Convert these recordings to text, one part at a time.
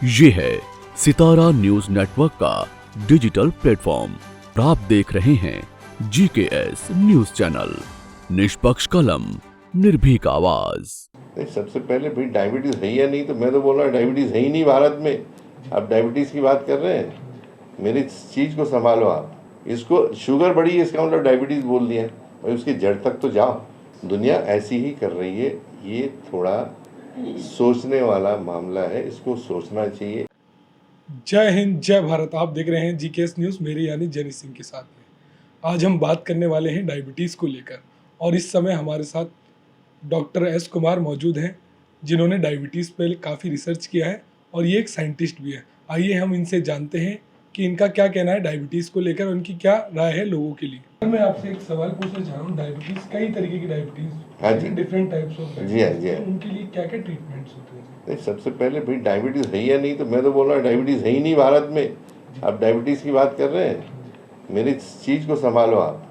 ये है सितारा news network का डिजिटल प्लेटफॉर्म। आप देख रहे हैं GKS न्यूज चैनल, निष्पक्ष कलम, निर्भीक आवाज। नहीं, सबसे पहले भाई डायबिटीज़ है या नहीं, तो मैं तो बोल रहा डायबिटीज़ है ही नहीं भारत में। आप डायबिटीज़ की बात कर रहे हैं, मेरी चीज़ को संभालो आप। इसको शुगर बढ़ी है इसका मतलब डायबिटीज़ बोल दिया भाई, उसकी जड़ तक तो जाओ। दुनिया ऐसी ही कर रही है, ये थोड़ा सोचने वाला मामला है, इसको सोचना चाहिए। जय हिंद, जय भारत। आप देख रहे हैं GKS न्यूज़, मेरी यानी जनी सिंह के साथ में। आज हम बात करने वाले हैं डायबिटीज़ को लेकर, और इस समय हमारे साथ डॉक्टर S कुमार मौजूद हैं, जिन्होंने डायबिटीज़ पर काफ़ी रिसर्च किया है और ये एक साइंटिस्ट भी है। आइए हम इनसे जानते हैं कि इनका क्या कहना है डायबिटीज़ को लेकर, उनकी क्या राय है लोगों के लिए। मैं आपसे एक सवाल पूछना चाह रहा हूँ, डायबिटीज़ कई तरीके की डायबिटीज़, हाँ जी, डिफरेंट टाइप्स ऑफ, जी हाँ, जी हाँ। उनके लिए क्या क्या ट्रीटमेंट्स होते हैं? नहीं, सबसे पहले भाई डायबिटीज़ है या नहीं, तो मैं तो बोल रहा डायबिटीज़ है ही नहीं भारत में। आप डायबिटीज़ की बात कर रहे हैं, मेरी चीज़ को संभालो आप।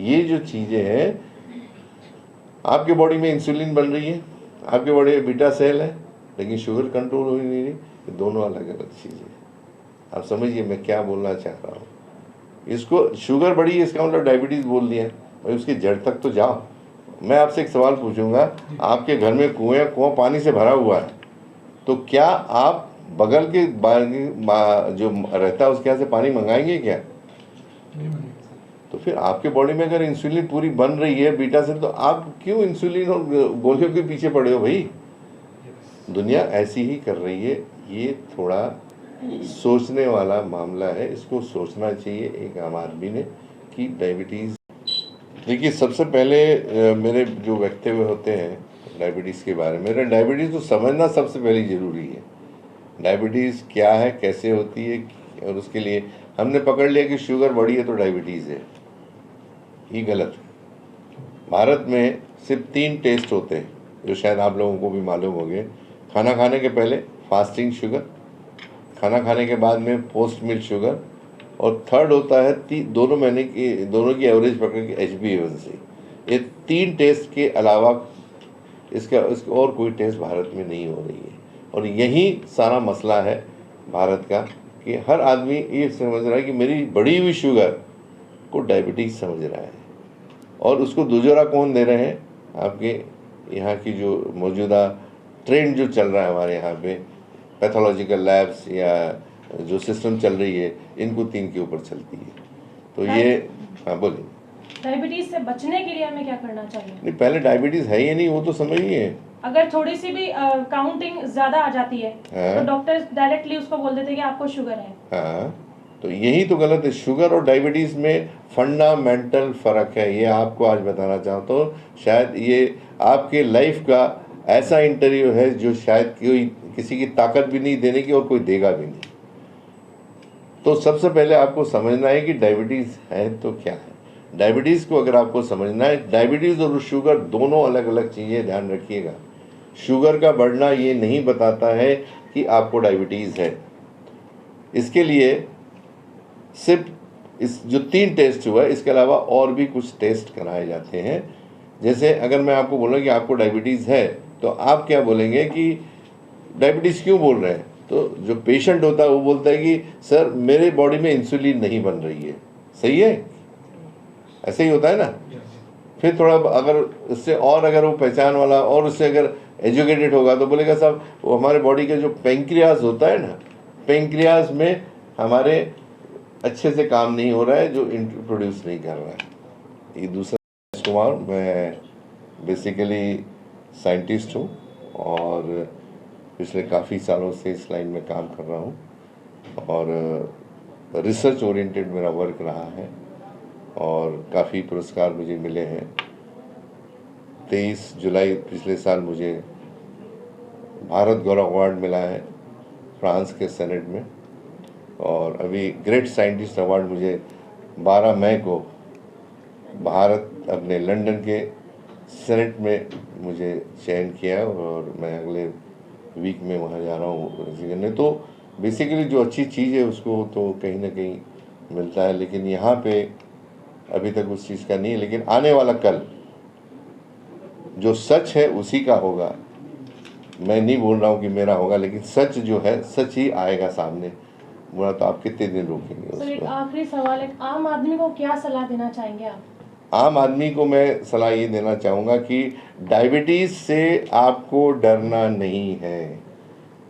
ये जो चीज़ें हैं, आपके बॉडी में इंसुलिन बन रही है, आपके बॉडी में बीटा सेल है, लेकिन शुगर कंट्रोल हो ही नहीं रही। ये दोनों अलग अलग चीज़ें हैं। आप समझिए मैं क्या बोलना चाह रहा हूँ। इसको शुगर बढ़ी है इसका मतलब डायबिटीज़ बोल दिया और उसकी जड़ तक तो जाओ। मैं आपसे एक सवाल पूछूंगा, आपके घर में कुआं पानी से भरा हुआ है, तो क्या आप बगल के जो रहता है उसके यहाँ से पानी मंगाएंगे क्या? तो फिर आपके बॉडी में अगर इंसुलिन पूरी बन रही है बीटा से, तो आप क्यों इंसुलिन और गोलियों के पीछे पड़े हो भाई? दुनिया ऐसी ही कर रही है, ये थोड़ा सोचने वाला मामला है, इसको सोचना चाहिए एक आम आदमी ने कि डायबिटीज़। देखिए, सबसे पहले मेरे जो वक्तव्य होते हैं डायबिटीज़ के बारे में, डायबिटीज़ तो समझना सबसे पहले ज़रूरी है। डायबिटीज़ क्या है, कैसे होती है, और उसके लिए हमने पकड़ लिया कि शुगर बढ़ी है तो डायबिटीज़ है, ये गलत है। भारत में सिर्फ 3 टेस्ट होते हैं जो शायद आप लोगों को भी मालूम होंगे। खाना खाने के पहले फास्टिंग शुगर, खाना खाने के बाद में पोस्ट मील शुगर, और थर्ड होता है दोनों महीने की दोनों की एवरेज पकड़ के HbA1c। ये 3 टेस्ट के अलावा इसका और कोई टेस्ट भारत में नहीं हो रही है, और यही सारा मसला है भारत का कि हर आदमी ये समझ रहा है कि मेरी बढ़ी हुई शुगर को डायबिटीज़ समझ रहा है, और उसको दुजोरा कौन दे रहे हैं? आपके यहाँ की जो मौजूदा ट्रेंड जो चल रहा है हमारे यहाँ पे, पैथोलॉजिकल लैब्स या जो सिस्टम चल रही है, इनको 3 के ऊपर चलती है। तो ये, हाँ बोलिए। डायबिटीज से बचने के लिए हमें क्या करना चाहिए? नहीं, पहले डायबिटीज़ है या नहीं वो तो समझिए। अगर थोड़ी सी भी काउंटिंग ज्यादा आ जाती है, तो डॉक्टर डायरेक्टली उसको बोल देते हैं कि आपको शुगर है। हाँ, तो यही तो गलत है। शुगर और डायबिटीज़ में फंडामेंटल फ़र्क है, ये आपको आज बताना चाहता हूँ। शायद ये आपके लाइफ का ऐसा इंटरव्यू है जो शायद कोई किसी की ताकत भी नहीं देने की और कोई देगा भी नहीं। तो सबसे पहले आपको समझना है कि डायबिटीज़ है तो क्या है। डायबिटीज़ को अगर आपको समझना है, डायबिटीज़ और शुगर दोनों अलग अलग चीज़ें, ध्यान रखिएगा। शुगर का बढ़ना ये नहीं बताता है कि आपको डायबिटीज़ है। इसके लिए सिर्फ इस जो 3 टेस्ट हुआ है, इसके अलावा और भी कुछ टेस्ट कराए जाते हैं। जैसे अगर मैं आपको बोलूँ कि आपको डायबिटीज़ है, तो आप क्या बोलेंगे कि डायबिटीज़ क्यों बोल रहे हैं? तो जो पेशेंट होता है वो बोलता है कि सर मेरे बॉडी में इंसुलिन नहीं बन रही है। सही है, ऐसे ही होता है ना। फिर थोड़ा अगर इससे और अगर वो पहचान वाला और उससे अगर एजुकेटेड होगा तो बोलेगा साहब वो हमारे बॉडी का जो पेंक्रियाज होता है ना, पेंक्रियाज में हमारे अच्छे से काम नहीं हो रहा है, जो प्रोड्यूस नहीं कर रहा है। ये दूसरा। कुमार, मैं बेसिकली साइंटिस्ट हूँ और पिछले काफ़ी सालों से इस लाइन में काम कर रहा हूँ, और रिसर्च ओरिएंटेड मेरा वर्क रहा है, और काफ़ी पुरस्कार मुझे मिले हैं। 23 जुलाई पिछले साल मुझे भारत गौरव अवार्ड मिला है फ्रांस के सेनेट में, और अभी ग्रेट साइंटिस्ट अवार्ड मुझे 12 मई को भारत अपने लंदन के सेनेट में मुझे चयन किया, और मैं अगले वीक में वहाँ जा रहा हूँ। तो बेसिकली जो अच्छी चीज़ है उसको तो कहीं ना कहीं मिलता है, लेकिन यहाँ पे अभी तक उस चीज़ का नहीं है। लेकिन आने वाला कल जो सच है उसी का होगा, मैं नहीं बोल रहा हूँ कि मेरा होगा, लेकिन सच जो है सच ही आएगा सामने। बुरा तो आप कितने दिन रोकेंगे सर एक उसको। आखिरी सवाल है, आम आदमी को क्या सलाह देना चाहेंगे आप? आम आदमी को मैं सलाह ये देना चाहूँगा कि डायबिटीज़ से आपको डरना नहीं है।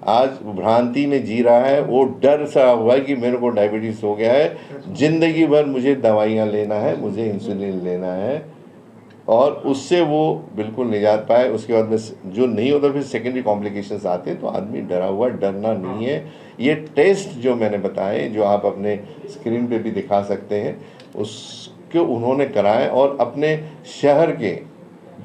आज भ्रांति में जी रहा है, वो डर सा हुआ है कि मेरे को डायबिटीज़ हो गया है, ज़िंदगी भर मुझे दवाइयाँ लेना है, मुझे इंसुलिन लेना है, और उससे वो बिल्कुल निजात पाए। उसके बाद में जो नहीं होता फिर सेकेंडरी कॉम्प्लिकेशंस आते हैं, तो आदमी डरा हुआ, डरना नहीं है। ये टेस्ट जो मैंने बताए, जो आप अपने स्क्रीन पे भी दिखा सकते हैं, उसको उन्होंने कराए, और अपने शहर के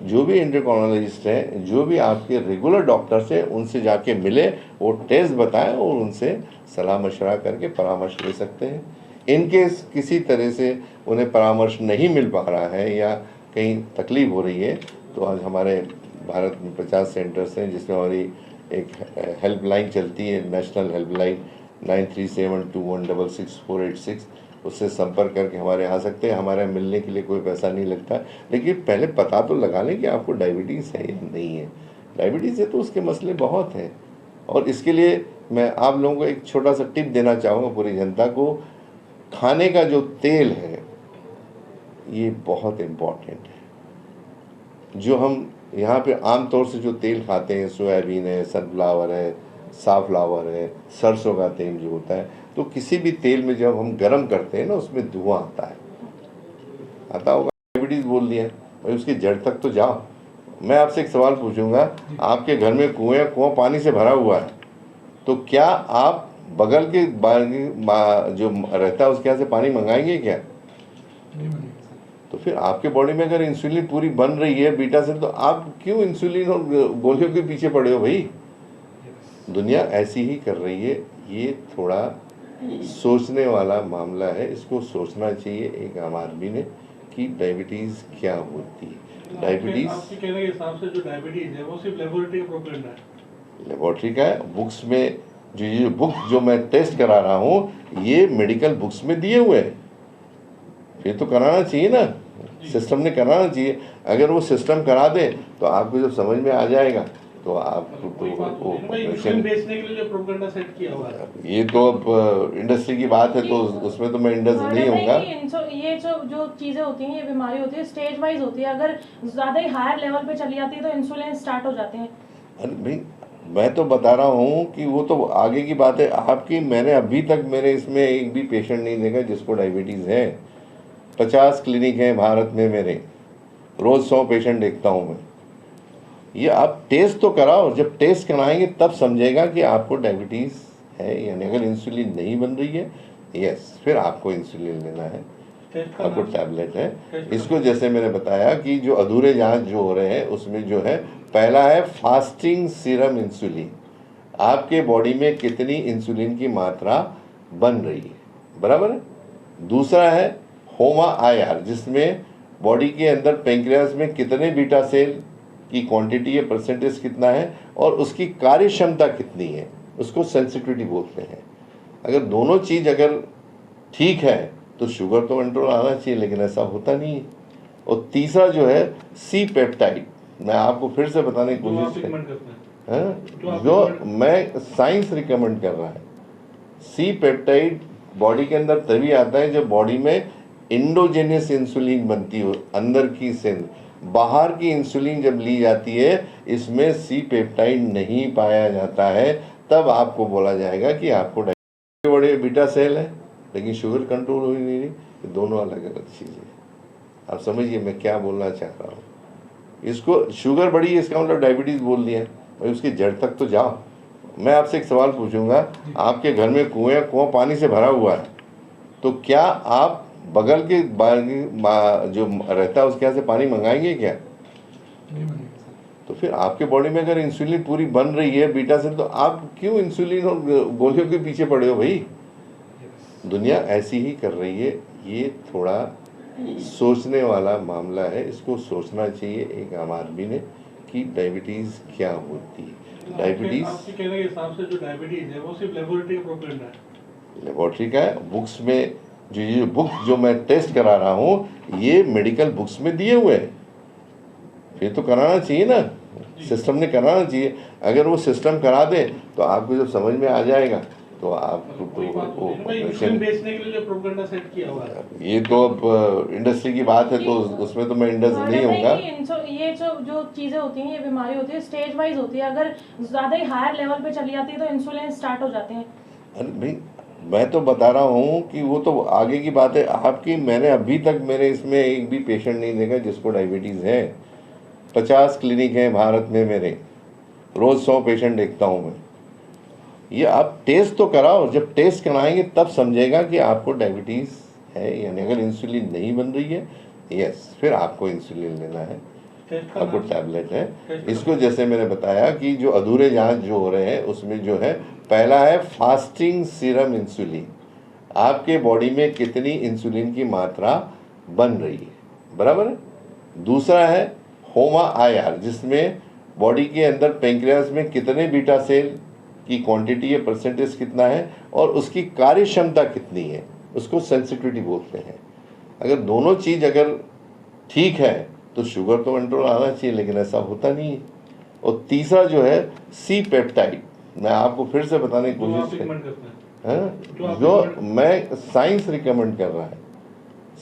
जो भी एंडोक्राइनोलॉजिस्ट हैं, जो भी आपके रेगुलर डॉक्टर्स हैं, उनसे जाके मिले, वो टेस्ट बताएं और उनसे सलाह मशवरा करके परामर्श ले सकते हैं। इनकेस किसी तरह से उन्हें परामर्श नहीं मिल पा रहा है या कहीं तकलीफ हो रही है, तो आज हमारे भारत में 50 सेंटर्स हैं, जिसमें हमारी एक हेल्पलाइन चलती है, नेशनल हेल्पलाइन 9372166486। उससे संपर्क करके हमारे आ सकते हैं। हमारे मिलने के लिए कोई पैसा नहीं लगता, लेकिन पहले पता तो लगा लें कि आपको डायबिटीज़ है या नहीं है। डायबिटीज़ है तो उसके मसले बहुत हैं, और इसके लिए मैं आप लोगों को एक छोटा सा टिप देना चाहूँगा, पूरी जनता को। खाने का जो तेल है ये बहुत इम्पॉर्टेंट है। जो हम यहाँ पे आम तौर से जो तेल खाते हैं, सोयाबीन है, सनफ्लावर है, साफ्लावर है, सरसों का तेल जो होता है, तो किसी भी तेल में जब हम गर्म करते हैं ना, उसमें धुआं आता है, आता होगा। डायबिटीज़ बोल दिया भाई, उसकी जड़ तक तो जाओ। मैं आपसे एक सवाल पूछूंगा, आपके घर में कुआं पानी से भरा हुआ है, तो क्या आप बगल के जो रहता है उसके यहाँ से पानी मंगाएंगे क्या? तो फिर आपके बॉडी में अगर इंसुलिन पूरी बन रही है बीटा से, तो आप क्यों इंसुलिन और गोलियों के पीछे पड़े हो भाई? दुनिया ऐसी ही कर रही है। ये थोड़ा सोचने वाला मामला है, इसको सोचना चाहिए एक आम आदमी ने कि डायबिटीज़ क्या होती है। डायबिटीज़ आपके कहने के हिसाब से जो डायबिटीज़ है वो सिर्फ लेबोरेटरी का प्रोप्लेगेंडा है? लेबोरेटरी का है। बुक्स में जो बुक जो मैं टेस्ट करा रहा हूँ, ये मेडिकल बुक्स में दिए हुए हैं। ये तो कराना चाहिए ना, सिस्टम ने कराना चाहिए। अगर वो सिस्टम करा दे तो आपको जब समझ में आ जाएगा तो आप बेचने के लिए जो प्रोपेगेंडा सेट किया हुआ है, ये तो अब इंडस्ट्री की बात है, तो उसमें तो मैं इंडस्ट्री नहीं होऊंगा। ये जो चीजें होती हैं, ये बीमारी होती है, स्टेज वाइज होती है। अगर ज्यादा ही हायर लेवल पे चली जाती है तो इंसुलिन स्टार्ट हो जाते हैं। अरे भाई, मैं तो बता रहा हूँ कि वो तो आगे की बात है आपकी। मैंने अभी तक मेरे इसमें एक भी पेशेंट नहीं देखा जिसको डायबिटीज़ है। 50 क्लिनिक हैं भारत में मेरे, रोज़ 100 पेशेंट देखता हूँ मैं। ये आप टेस्ट तो कराओ, जब टेस्ट कराएंगे तब समझेगा कि आपको डायबिटीज़ है या नहीं। अगर इंसुलिन नहीं बन रही है, यस, फिर आपको इंसुलिन लेना है, आपको टैबलेट है। इसको जैसे मैंने बताया कि जो अधूरे जांच जो हो रहे हैं, उसमें जो है, पहला है फास्टिंग सीरम इंसुलिन, आपके बॉडी में कितनी इंसुलिन की मात्रा बन रही है, बराबर है। दूसरा है होमा IR, जिसमें बॉडी के अंदर पेंक्रियास में कितने बीटा सेल की क्वांटिटी है, परसेंटेज कितना है, और उसकी कार्य क्षमता कितनी है, उसको सेंसिटिविटी बोलते हैं। अगर दोनों चीज़ अगर ठीक है तो शुगर तो कंट्रोल आना चाहिए, लेकिन ऐसा होता नहीं है। और तीसरा जो है सी पेप्टाइड, मैं आपको फिर से बताने की कोशिश कर, जो मैं साइंस रिकमेंड कर रहा है। सी पेप्टाइड बॉडी के अंदर तभी आता है जब बॉडी में इंडोजेनियस इंसुलिन बनती हो, अंदर की से। बाहर की इंसुलिन जब ली जाती है, इसमें सी पेप्टाइड नहीं पाया जाता है, तब आपको बोला जाएगा कि आपको डायबिटीज। बड़े बीटा सेल है लेकिन शुगर कंट्रोल हो ही नहीं रही। ये दोनों अलग अलग चीज़ें। आप समझिए मैं क्या बोलना चाह रहा हूँ। इसको शुगर बढ़ी है, इसका मतलब डायबिटीज़ बोल दिया भाई, उसकी जड़ तक तो जाओ। मैं आपसे एक सवाल पूछूंगा, आपके घर में कुआं पानी से भरा हुआ है, तो क्या आप बगल के जो रहता है उसके यहाँ से पानी मंगाएंगे क्या? तो फिर आपके बॉडी में अगर इंसुलिन पूरी बन रही है बीटा से, तो आप क्यों इंसुलिन और गोलियों के पीछे पड़े हो भाई? दुनिया ऐसी ही कर रही है। ये थोड़ा सोचने वाला मामला है, इसको सोचना चाहिए एक आम आदमी ने कि डायबिटीज़ क्या होती है। डायबिटीज़ आपके कहने के हिसाब से जो डायबिटीज़ है वो सिर्फ लेबोरेटरी का प्रोप्लेगेंडा है? लेबोरेटरी का है। बुक्स में जो बुक जो मैं टेस्ट करा रहा हूँ, ये मेडिकल बुक्स में दिए हुए हैं। फिर तो कराना चाहिए ना। सिस्टम ने कराना चाहिए। अगर वो सिस्टम करा दे तो आपको जब समझ में आ जाएगा तो आप इंसुलिन बेचने के लिए जो प्रोपेगेंडा सेट किया हुआ है, ये तो अब इंडस्ट्री की बात है तो उसमें तो मैं इंडस्ट नहीं होऊंगा। ये जो चीजें होती हैं, ये बीमारी होती है, स्टेज वाइज होती है। अगर ज्यादा ही हायर लेवल पे चली जाती है तो इंसुलिन स्टार्ट हो जाते हैं। अरे भाई मैं तो बता रहा हूँ कि वो तो आगे की बात है आपकी। मैंने अभी तक मेरे इसमें एक भी पेशेंट नहीं देखा जिसको डायबिटीज़ है। 50 क्लिनिक हैं भारत में मेरे, रोज़ 100 पेशेंट देखता हूँ मैं। ये आप टेस्ट तो कराओ, जब टेस्ट कराएंगे तब समझेगा कि आपको डायबिटीज़ है यानी। अगर इंसुलिन नहीं बन रही है यस, फिर आपको इंसुलिन लेना है, आपको टैबलेट है। इसको जैसे मैंने बताया कि जो अधूरे जांच जो हो रहे हैं उसमें जो है, पहला है फास्टिंग सीरम इंसुलिन, आपके बॉडी में कितनी इंसुलिन की मात्रा बन रही है, बराबर है। दूसरा है होमा IR, जिसमें बॉडी के अंदर पेंक्रियास में कितने बीटा सेल की क्वांटिटी है, परसेंटेज कितना है और उसकी कार्य क्षमता कितनी है, उसको सेंसिटिविटी बोलते हैं। अगर दोनों चीज़ अगर ठीक है तो शुगर तो कंट्रोल आना चाहिए, लेकिन ऐसा होता नहीं है। और तीसरा जो है सी पेप्टाइड, मैं आपको फिर से बताने की कोशिश कर, जो मैं साइंस रिकमेंड कर रहा है।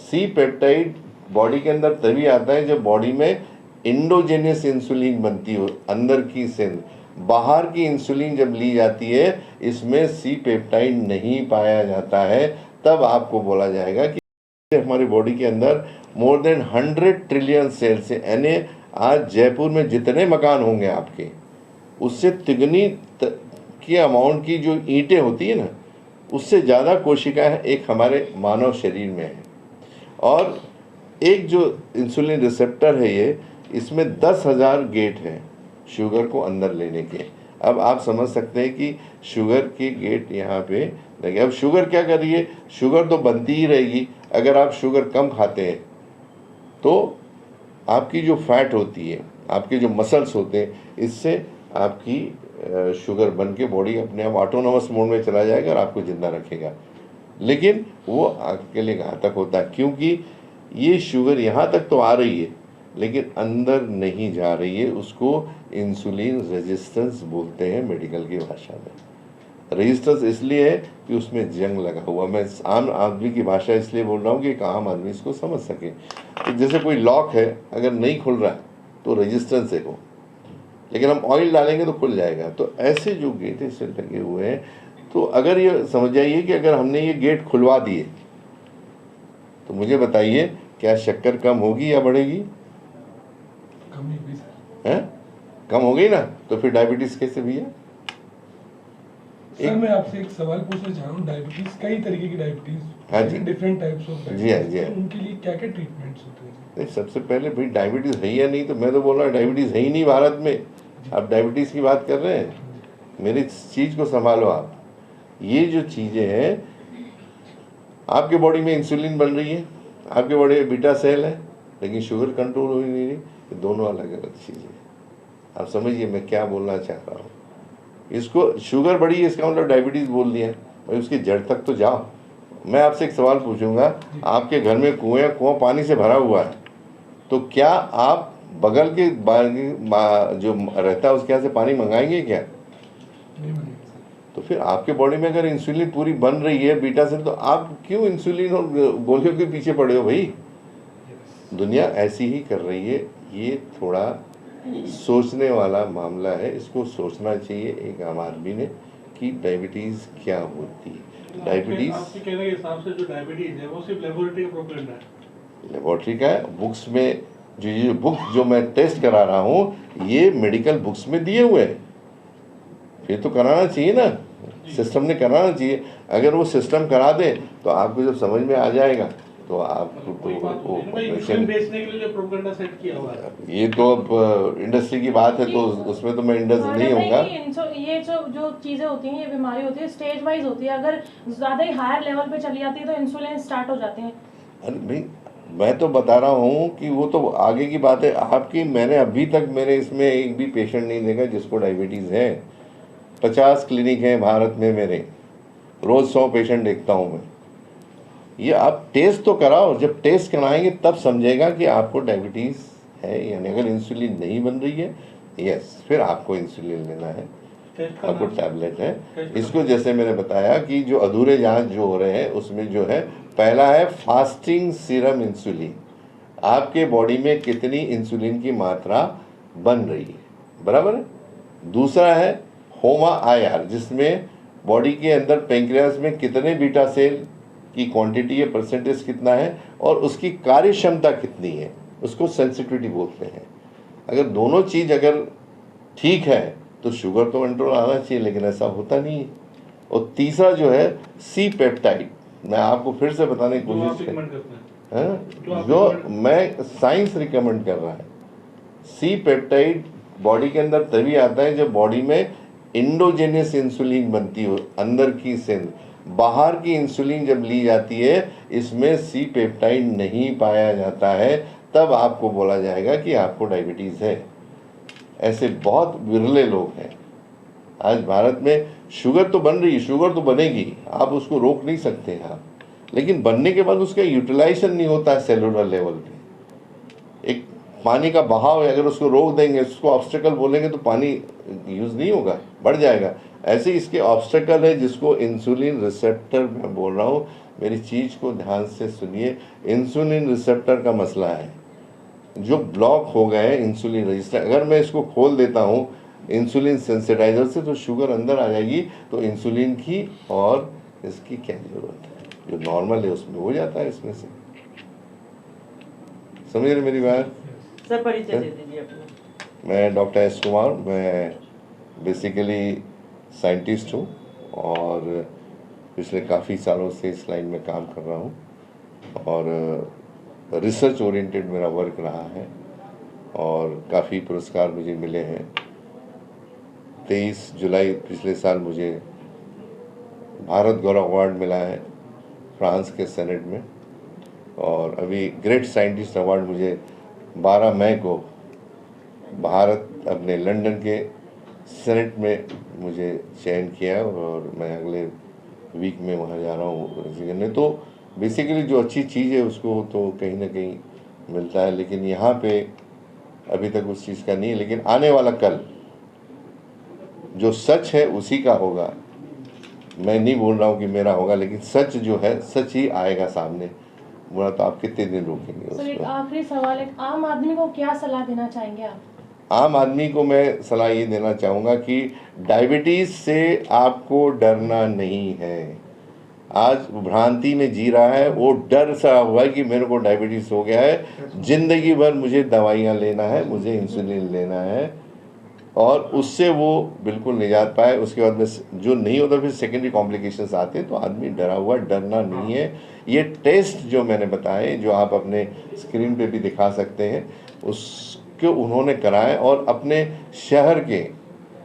सी पेप्टाइड बॉडी के अंदर तभी आता है जब बॉडी में इंडोजेनियस इंसुलिन बनती हो, अंदर की सेल। बाहर की इंसुलिन जब ली जाती है इसमें सी पेप्टाइड नहीं पाया जाता है, तब आपको बोला जाएगा कि हमारी बॉडी के अंदर मोर देन 100 ट्रिलियन सेल्स है। यानी आज जयपुर में जितने मकान होंगे आपके, उससे तिगनी की अमाउंट की जो ईंटें होती है ना, उससे ज़्यादा कोशिकाएं एक हमारे मानव शरीर में है। और एक जो इंसुलिन रिसेप्टर है ये, इसमें 10,000 गेट हैं शुगर को अंदर लेने के। अब आप समझ सकते हैं कि शुगर के गेट यहाँ पे लगे। अब शुगर क्या कर रही है, शुगर तो बनती ही रहेगी। अगर आप शुगर कम खाते हैं तो आपकी जो फैट होती है, आपके जो मसल्स होते हैं, इससे आपकी शुगर बन के बॉडी अपने आप ऑटोनोमस मोड में चला जाएगा और आपको जिंदा रखेगा। लेकिन वो आपके लिए घातक होता है, क्योंकि ये शुगर यहाँ तक तो आ रही है लेकिन अंदर नहीं जा रही है। उसको इंसुलिन रेजिस्टेंस बोलते हैं मेडिकल की भाषा में। रेजिस्टेंस इसलिए है कि उसमें जंग लगा हुआ। मैं आम आदमी की भाषा इसलिए बोल रहा हूँ कि एक आम आदमी इसको समझ सके। तो जैसे कोई लॉक है, अगर नहीं खुल रहा है तो रेजिस्टेंस है वो, लेकिन हम ऑयल डालेंगे तो खुल जाएगा। तो ऐसे जो गेट इससे लगे हुए हैं, तो अगर ये समझ जाइए कि अगर हमने ये गेट खुलवा दिए तो मुझे बताइए क्या शक्कर कम होगी या बढ़ेगी? है कम हो गई ना, तो फिर डायबिटीज कैसे भैया? सर मैं आपसे एक सवाल पूछना चाह रहा हूँ। डायबिटीज, कई तरीके की डायबिटीज, हाँ जी, डिफरेंट टाइप्स ऑफ जी हाँ जी हाँ। उनके लिए क्या क्या ट्रीटमेंट्स होते हैं? नहीं, सबसे पहले भाई डायबिटीज़ है या नहीं, तो मैं तो बोल रहा हूँ डायबिटीज़ है ही नहीं भारत में। आप डायबिटीज़ की बात कर रहे हैं, मेरी चीज़ को संभालो आप। ये जो चीज़ें हैं, आपके बॉडी में इंसुलिन बन रही है, आपके बॉडी में बीटा सेल है, लेकिन शुगर कंट्रोल हो ही नहीं रही। ये दोनों अलग अलग चीज़ें। आप समझिए मैं क्या बोलना चाह रहा हूँ। इसको शुगर बढ़ी है इसका मतलब डायबिटीज़ बोल दिया भाई, उसकी जड़ तक तो जाओ। मैं आपसे एक सवाल पूछूंगा, आपके घर में कुआं पानी से भरा हुआ है, तो क्या आप बगल के जो रहता है उसके यहाँ से पानी मंगाएंगे क्या? तो फिर आपके बॉडी में अगर इंसुलिन पूरी बन रही है बीटा से, तो आप क्यों इंसुलिन और गोलियों के पीछे पड़े हो भाई? दुनिया ऐसी ही कर रही है। ये थोड़ा सोचने वाला मामला है, इसको सोचना चाहिए एक आम आदमी ने कि डायबिटीज़ क्या होती है। डायबिटीज़ आपके कहने के हिसाब से जो डायबिटीज है वो सिर्फ लेबोरेटरी का प्रोपेगेंडा है? लेबोरेटरी का है। बुक्स में जो बुक जो मैं टेस्ट करा रहा हूँ, ये मेडिकल बुक्स में दिए हुए हैं। फिर तो कराना चाहिए ना, सिस्टम ने कराना चाहिए। अगर वो सिस्टम करा दे तो आपको जब समझ में आ जाएगा तो आप इंसुलिन बेचने के लिए जो प्रोपेगेंडा सेट किया हुआ है, ये तो अब इंडस्ट्री की बात है तो उसमें तो मैं इंडस्ट नहीं होऊंगा। ये जो चीजें होती हैं, ये बीमारी होती है, स्टेज वाइज होती है। अगर ज्यादा ही हायर लेवल पे चली जाती है तो इंसुलिन स्टार्ट हो जाते हैं। अरे भाई मैं तो बता रहा हूँ कि वो तो आगे की बात है आपकी। मैंने अभी तक मेरे इसमें एक भी पेशेंट नहीं देखा जिसको डायबिटीज़ है। 50 क्लिनिक हैं भारत में मेरे, रोज़ 100 पेशेंट देखता हूँ मैं। ये आप टेस्ट तो कराओ, जब टेस्ट कराएंगे तब समझेगा कि आपको डायबिटीज़ है यानी। अगर इंसुलिन नहीं बन रही है यस, फिर आपको इंसुलिन लेना है, टेस्ट का आपको नाम? टैबलेट है। टेस्ट का इसको जैसे मैंने बताया कि जो अधूरे जांच जो हो रहे हैं उसमें जो है, पहला है फास्टिंग सीरम इंसुलिन, आपके बॉडी में कितनी इंसुलिन की मात्रा बन रही है, बराबर है। दूसरा है होमा आईआर, जिसमें बॉडी के अंदर पेंक्रियास में कितने बीटा सेल की क्वांटिटी है, परसेंटेज कितना है और उसकी कार्य क्षमता कितनी है, उसको सेंसिटिविटी बोलते हैं। अगर दोनों चीज़ अगर ठीक है तो शुगर तो कंट्रोल आना चाहिए, लेकिन ऐसा होता नहीं है। और तीसरा जो है सी पेप्टाइड, मैं आपको फिर से बताने की जो आप कोशिश कर, रिकमेंड करते हैं। हाँ, जो मैं साइंस रिकमेंड कर रहा है। सी पेप्टाइड बॉडी के अंदर तभी आता है जब बॉडी में इंडोजेनियस इंसुलिन बनती हो, अंदर की सेल। बाहर की इंसुलिन जब ली जाती है इसमें सी पेप्टाइड नहीं पाया जाता है, तब आपको बोला जाएगा कि आपको डायबिटीज़ है। ऐसे बहुत विरले लोग हैं। आज भारत में शुगर तो बन रही है, शुगर तो बनेगी, आप उसको रोक नहीं सकते हैं आप, लेकिन बनने के बाद उसका यूटिलाइजेशन नहीं होता है सेलुलर लेवल पे। एक पानी का बहाव है, अगर उसको रोक देंगे, उसको ऑब्स्टेकल बोलेंगे तो पानी यूज़ नहीं होगा, बढ़ जाएगा। ऐसे इसके ऑब्स्टेकल है जिसको इंसुलिन रिसेप्टर मैं बोल रहा हूँ, मेरी चीज़ को ध्यान से सुनिए। इंसुलिन रिसेप्टर का मसला है, जो ब्लॉक हो गए हैं इंसुलिन रजिस्टर। अगर मैं इसको खोल देता हूँ इंसुलिन सेंसिटाइजर से तो शुगर अंदर आ जाएगी, तो इंसुलिन की और इसकी क्या ज़रूरत है, जो नॉर्मल है उसमें हो जाता है इसमें से। समझ रहे मेरी बात? सर परिचय दे दीजिए अपना। मैं डॉक्टर एस कुमार, मैं बेसिकली साइंटिस्ट हूँ और पिछले काफ़ी सालों से इस लाइन में काम कर रहा हूँ और रिसर्च ओरिएंटेड मेरा वर्क रहा है और काफ़ी पुरस्कार मुझे मिले हैं। 23 जुलाई पिछले साल मुझे भारत गौरव अवार्ड मिला है फ्रांस के सेनेट में, और अभी ग्रेट साइंटिस्ट अवार्ड मुझे 12 मई को भारत अपने लंदन के सेनेट में मुझे चयन किया और मैं अगले वीक में वहाँ जा रहा हूँ रिसीव करने। तो बेसिकली जो अच्छी चीज़ है उसको तो कहीं ना कहीं मिलता है, लेकिन यहाँ पे अभी तक उस चीज़ का नहीं है। लेकिन आने वाला कल जो सच है उसी का होगा। मैं नहीं बोल रहा हूँ कि मेरा होगा, लेकिन सच जो है सच ही आएगा सामने। बोला तो आप कितने दिन रोकेंगे सर एक उसको? आखिरी सवाल है, आम आदमी को क्या सलाह देना चाहेंगे आप? आम आदमी को मैं सलाह ये देना चाहूँगा कि डायबिटीज़ से आपको डरना नहीं है। आज भ्रांति में जी रहा है, वो डर सा हुआ है कि मेरे को डायबिटीज़ हो गया है, ज़िंदगी भर मुझे दवाइयाँ लेना है, मुझे इंसुलिन लेना है, और उससे वो बिल्कुल निजात पाए। उसके बाद में जो नहीं होता फिर सेकेंडरी कॉम्प्लिकेशंस आते हैं, तो आदमी डरा हुआ, डरना नहीं है। ये टेस्ट जो मैंने बताए, जो आप अपने स्क्रीन पे भी दिखा सकते हैं, उसको उन्होंने कराए और अपने शहर के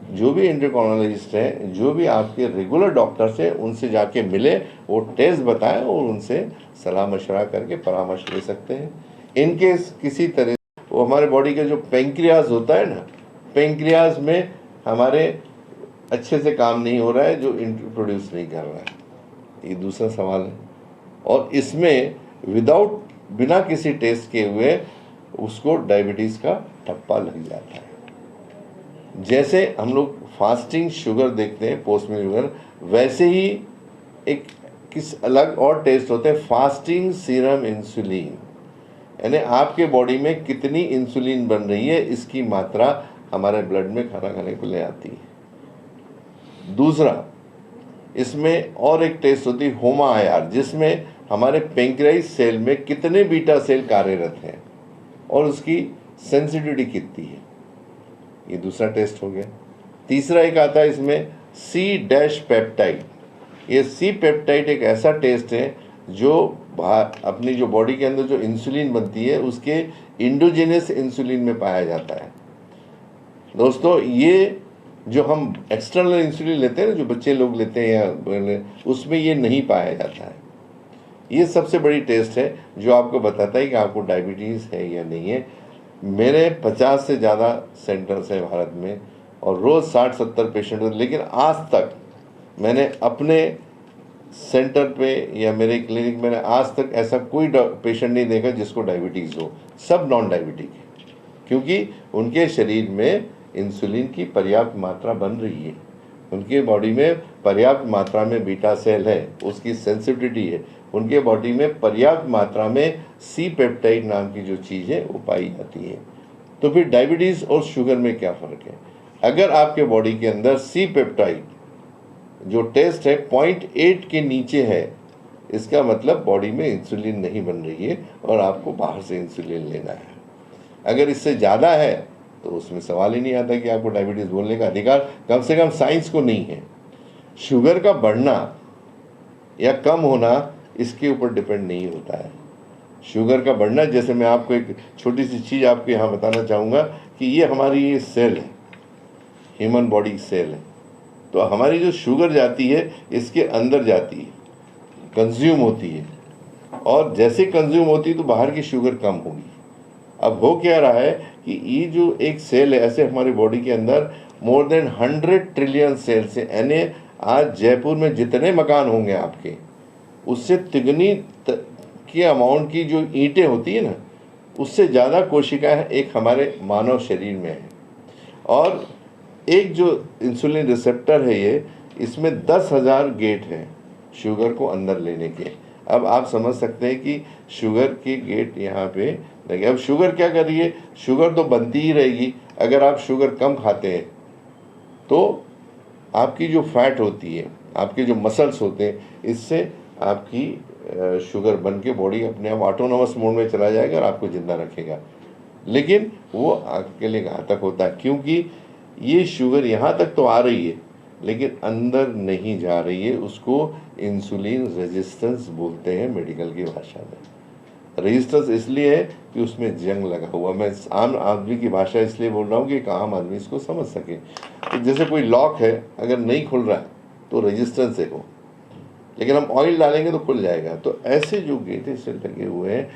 जो भी एंडोक्राइनोलॉजिस्ट हैं, जो भी आपके रेगुलर डॉक्टर्स हैं, उनसे जाके मिले, वो टेस्ट बताएं और उनसे सलाह मशवरा करके परामर्श ले सकते हैं। इनकेस किसी तरह वो हमारे बॉडी का जो पेंक्रियाज होता है ना, पेंक्रियाज में हमारे अच्छे से काम नहीं हो रहा है, जो प्रोड्यूस नहीं कर रहा है, ये दूसरा सवाल है। और इसमें बिना किसी टेस्ट किए हुए उसको डायबिटीज़ का ठप्पा लग जाता है। जैसे हम लोग फास्टिंग शुगर देखते हैं, पोस्ट में शुगर, वैसे ही एक किस अलग और टेस्ट होते हैं, फास्टिंग सीरम इंसुलिन, यानी आपके बॉडी में कितनी इंसुलिन बन रही है इसकी मात्रा हमारे ब्लड में खाना खाने को ले आती है। दूसरा, इसमें और एक टेस्ट होती है होमा आईआर, जिसमें हमारे पेंक्रियास सेल में कितने बीटा सेल कार्यरत हैं और उसकी सेंसिटिविटी कितनी है, ये दूसरा टेस्ट हो गया। तीसरा एक आता है इसमें सी डैश पेप्टाइड। ये सी पेप्टाइड एक ऐसा टेस्ट है जो अपनी जो बॉडी के अंदर जो इंसुलिन बनती है उसके इंडोजेनियस इंसुलिन में पाया जाता है। दोस्तों, ये जो हम एक्सटर्नल इंसुलिन लेते हैं ना, जो बच्चे लोग लेते हैं, उसमें ये नहीं पाया जाता है। ये सबसे बड़ी टेस्ट है जो आपको बताता है कि आपको डायबिटीज़ है या नहीं है। मेरे 50 से ज़्यादा सेंटर्स हैं भारत में और रोज़ 60-70 पेशेंट होते, लेकिन आज तक मैंने अपने सेंटर पे या मेरे क्लिनिक में आज तक ऐसा कोई पेशेंट नहीं देखा जिसको डायबिटीज़ हो। सब नॉन डायबिटिक है, क्योंकि उनके शरीर में इंसुलिन की पर्याप्त मात्रा बन रही है, उनके बॉडी में पर्याप्त मात्रा में बीटा सेल है, उसकी सेंसिटिविटी है, उनके बॉडी में पर्याप्त मात्रा में सी पेप्टाइड नाम की जो चीज़ है वो पाई जाती है। तो फिर डायबिटीज़ और शुगर में क्या फ़र्क है? अगर आपके बॉडी के अंदर सी पेप्टाइड जो टेस्ट है 0.8 के नीचे है, इसका मतलब बॉडी में इंसुलिन नहीं बन रही है और आपको बाहर से इंसुलिन लेना है। अगर इससे ज़्यादा है तो उसमें सवाल ही नहीं आता कि आपको डायबिटीज़ बोलने का अधिकार कम से कम साइंस को नहीं है। शुगर का बढ़ना या कम होना इसके ऊपर डिपेंड नहीं होता है। शुगर का बढ़ना, जैसे मैं आपको एक छोटी सी चीज़ आपको यहाँ बताना चाहूँगा कि ये हमारी ये सेल है, ह्यूमन बॉडी सेल है, तो हमारी जो शुगर जाती है इसके अंदर जाती है, कंज्यूम होती है, और जैसे कंज्यूम होती है तो बाहर की शुगर कम होगी। अब हो क्या रहा है कि ये जो एक सेल है, ऐसे हमारी बॉडी के अंदर मोर देन 100 ट्रिलियन सेल्स है, यानी आज जयपुर में जितने मकान होंगे आपके, उससे तिगुनी की अमाउंट की जो ईंटें होती है ना, उससे ज़्यादा कोशिकाएं एक हमारे मानव शरीर में है। और एक जो इंसुलिन रिसेप्टर है ये, इसमें 10,000 गेट हैं शुगर को अंदर लेने के। अब आप समझ सकते हैं कि शुगर के गेट यहाँ पे लगे। अब शुगर क्या कर रही है? शुगर तो बनती ही रहेगी। अगर आप शुगर कम खाते हैं तो आपकी जो फैट होती है, आपके जो मसल्स होते हैं, इससे आपकी शुगर बन के बॉडी अपने आप ऑटोनोमस मोड में चला जाएगा और आपको ज़िंदा रखेगा। लेकिन वो आपके लिए घातक होता है, क्योंकि ये शुगर यहाँ तक तो आ रही है लेकिन अंदर नहीं जा रही है। उसको इंसुलिन रेजिस्टेंस बोलते हैं मेडिकल की भाषा में। रेजिस्टेंस इसलिए है कि उसमें जंग लगा हुआ। मैं आम आदमी की भाषा इसलिए बोल रहा हूँ कि एक आम आदमी इसको समझ सके। तो जैसे कोई लॉक है, अगर नहीं खुल रहा है तो रेजिस्टेंस है वो, लेकिन हम ऑयल डालेंगे तो खुल जाएगा। तो ऐसे जो गेट इससे लगे हुए हैं,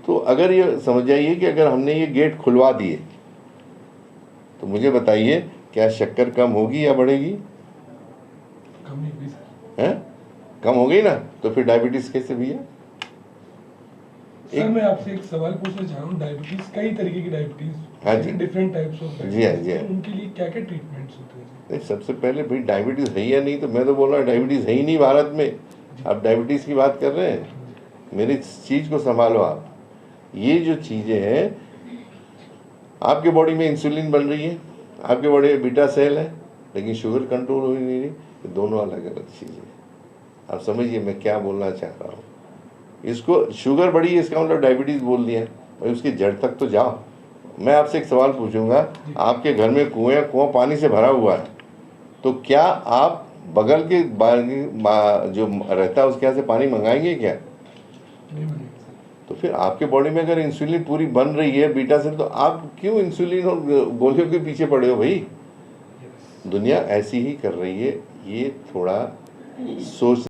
तो अगर ये समझ जाइए कि अगर हमने ये गेट खुलवा दिए तो मुझे बताइए क्या शक्कर कम होगी या बढ़ेगी? कम ही हुई सर। हैं? कम हो गई ना, तो फिर डायबिटीज़ कैसे भैया? सर मैं आपसे एक सवाल पूछना चाह रहा हूँ। डायबिटीज, कई तरीके की डायबिटीज, हाँ जी। डिफरेंट टाइप्स ऑफ जी हाँ, जी हाँ। उनके लिए क्या क्या ट्रीटमेंट्स होते हैं? नहीं, सबसे पहले भाई डायबिटीज़ है या नहीं, तो मैं तो बोल रहा हूँ डायबिटीज़ है ही नहीं भारत में। आप डायबिटीज़ की बात कर रहे हैं? मेरी चीज़ को संभालो आप। ये जो चीज़ें हैं, आपके बॉडी में इंसुलिन बन रही है, आपके बॉडी में बीटा सेल है, लेकिन शुगर कंट्रोल हो ही नहीं रही। ये दोनों अलग अलग चीज़ें हैं। आप समझिए मैं क्या बोलना चाह रहा हूँ। इसको शुगर बढ़ी है इसका मतलब डायबिटीज़ बोल दिया भाई, उसकी जड़ तक तो जाओ। मैं आपसे एक सवाल पूछूंगा, आपके घर में कुआं पानी से भरा हुआ है, तो क्या आप बगल के जो रहता है उसके यहाँ से पानी मंगाएंगे क्या? नहीं बनेगा सर। तो फिर आपके बॉडी में अगर इंसुलिन पूरी बन रही है बीटा से, तो आप क्यों इंसुलिन और गोलियों के पीछे पड़े हो भाई? दुनिया ऐसी ही कर रही है। ये थोड़ा सोच